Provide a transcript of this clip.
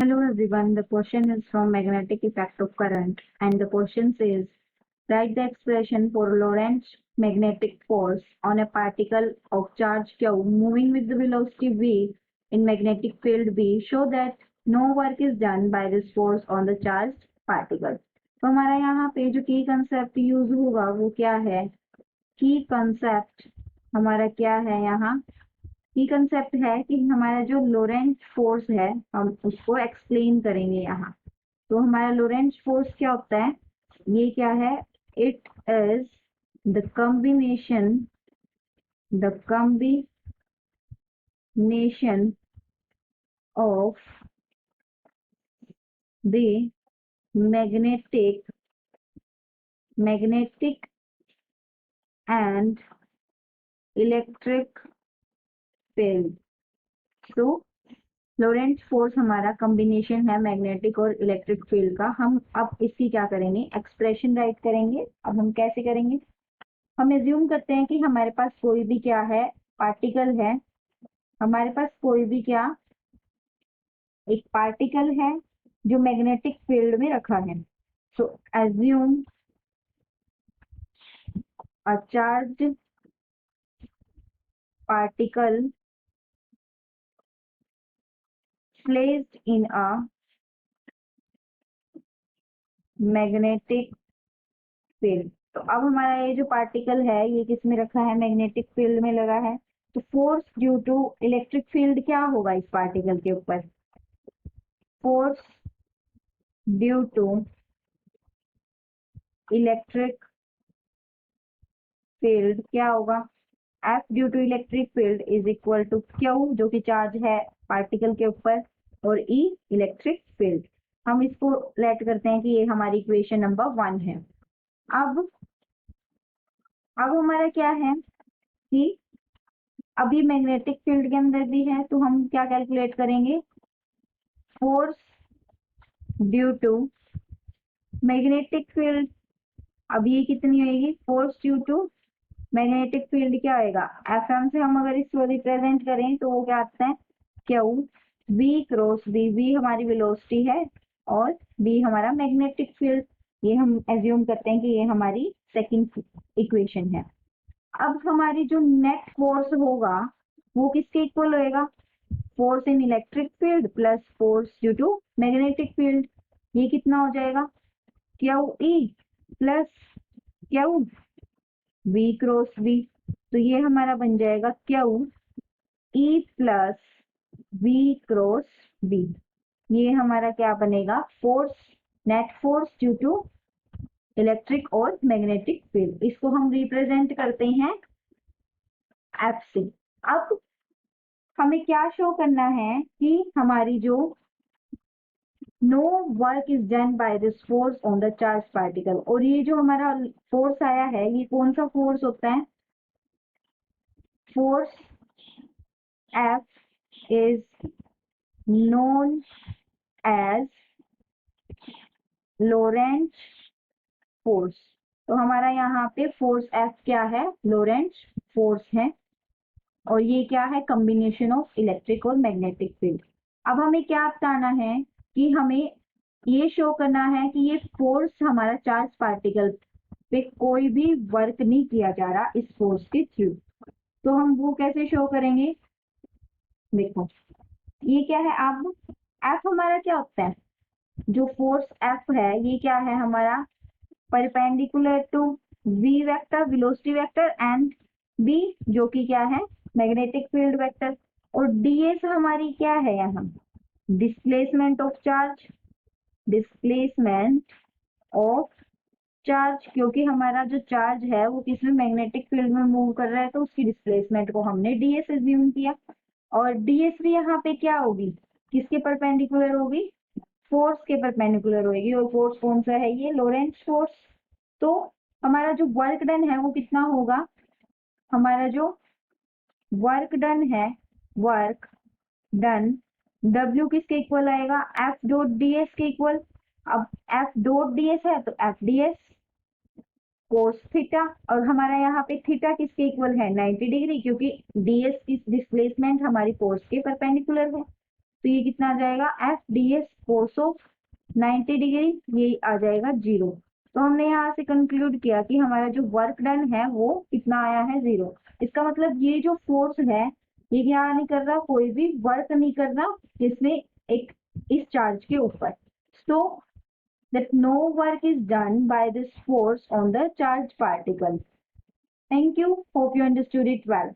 Hello everyone, the question is from magnetic effect of current and the question says write the expression for Lorentz magnetic force on a particle of charge Q moving with the velocity v in magnetic field B. Show that no work is done by this force on the charged particle. तो हमारा यहाँ पे जो की concept use होगा वो क्या है? की कंसेप्ट हमारा क्या है यहाँ? की कंसेप्ट है कि हमारा जो लोरेंट फोर्स है हम उसको एक्सप्लेन करेंगे यहाँ। तो हमारा लोरेंट फोर्स क्या होता है? ये क्या है? It is the combination of the magnetic and electric field. तो लोरेंट फोर्स हमारा कॉम्बिनेशन है मैग्नेटिक और इलेक्ट्रिक फील्ड का। हम अब इसकी क्या करेंगे? एक्सप्रेशन राइट करेंगे। अब हम कैसे करेंगे? हम एज्यूम करते हैं कि हमारे पास कोई भी क्या है? पार्टिकल है। हमारे पास कोई भी क्या? एक पार्टिकल है जो मैग्नेटिक फील्ड में रखा है। So assume a charge particle placed in a magnetic field। तो अब हमारा ये जो पार्टिकल है ये किस में रखा है? मैग्नेटिक फील्ड में लगा है। तो force due to electric field क्या होगा इस पार्टिकल के ऊपर? Force due to electric field क्या होगा? F due to electric field is equal to Q, जो कि चार्ज है पार्टिकल के ऊपर, और ई इलेक्ट्रिक फील्ड। हम इसको लेट करते हैं कि ये हमारी इक्वेशन नंबर 1 है। अब हमारा क्या है कि अभी मैग्नेटिक फील्ड के अंदर भी है, तो हम क्या कैलकुलेट करेंगे? Force due to magnetic field. अब ये कितनी होगी? Force due to magnetic field क्या होगा? एफ एम से हम अगर इसको रिप्रेजेंट करें तो वो क्या आता है? Q B cross B. B हमारी वेलोसिटी है और बी हमारा मैग्नेटिक फील्ड। ये हम एज्यूम करते हैं कि ये हमारी सेकंड इक्वेशन है। अब हमारी जो नेट फोर्स होगा वो किसके इक्वल होएगा? Force in electric field plus force due to magnetic field. ये कितना हो जाएगा? Q E plus Q V cross V. तो ये हमारा बन जाएगा Q E plus V cross V. ये हमारा क्या बनेगा? Force, net force due to electric और मैग्नेटिक फील्ड। इसको हम रिप्रेजेंट करते हैं एफ से। अब हमें क्या शो करना है कि हमारी जो no work is done by this force on the charge particle. और ये जो हमारा फोर्स आया है ये कौन सा फोर्स होता है? Force F is known as Lorentz force. तो हमारा यहाँ पे फोर्स एफ क्या है? लोरेंट फोर्स है। और ये क्या है? कॉम्बिनेशन ऑफ इलेक्ट्रिक और मैग्नेटिक फील्ड। अब हमें क्या बताना है कि हमें ये शो करना है कि ये फोर्स हमारा चार्ज पार्टिकल पे कोई भी वर्क नहीं किया जा रहा इस फोर्स के थ्रू। तो हम वो कैसे शो करेंगे? देखो ये क्या है? अब एफ हमारा क्या होता है? जो फोर्स एफ है ये क्या है हमारा? Perpendicular to V vector, velocity vector, and B जो कि क्या है? Magnetic field vector. और डीएस हमारी क्या है यहाँ? Displacement of charge, displacement of charge, क्योंकि हमारा जो चार्ज है वो किसमें? मैग्नेटिक फील्ड में मूव कर रहा है, तो उसकी डिस्प्लेसमेंट को हमने डीएस एज्यूम किया। और डीएस भी यहाँ पे क्या होगी? किसके परपेंडिकुलर होगी? फोर्स के परपेंडिकुलर होगी। और फोर्स कौन सा है? ये लोरेंट फोर्स। तो हमारा जो वर्क डन है वो कितना होगा? हमारा जो वर्क डन है, वर्क डन W किसके इक्वल आएगा? एफ डॉट डी एस के इक्वल। अब एफ डॉट डी एस है तो F D S cos theta. और हमारा यहाँ पे थीटा किसके इक्वल है? 90 डिग्री, क्योंकि ds की डिस्प्लेसमेंट हमारी फोर्स के परपेंडिकुलर है। तो ये कितना आ जाएगा, F D S force of 90 degree, ये आ जाएगा 0। तो हमने यहाँ से कंक्लूड किया कि हमारा जो वर्क डन है वो कितना आया है, 0। इसका मतलब ये जो फोर्स है ये क्या नहीं कर रहा, कोई भी वर्क नहीं कर रहा जिसमें एक इस चार्ज के ऊपर। सो that no work is done by this force on the charged particle. Thank you. Hope you understood it well.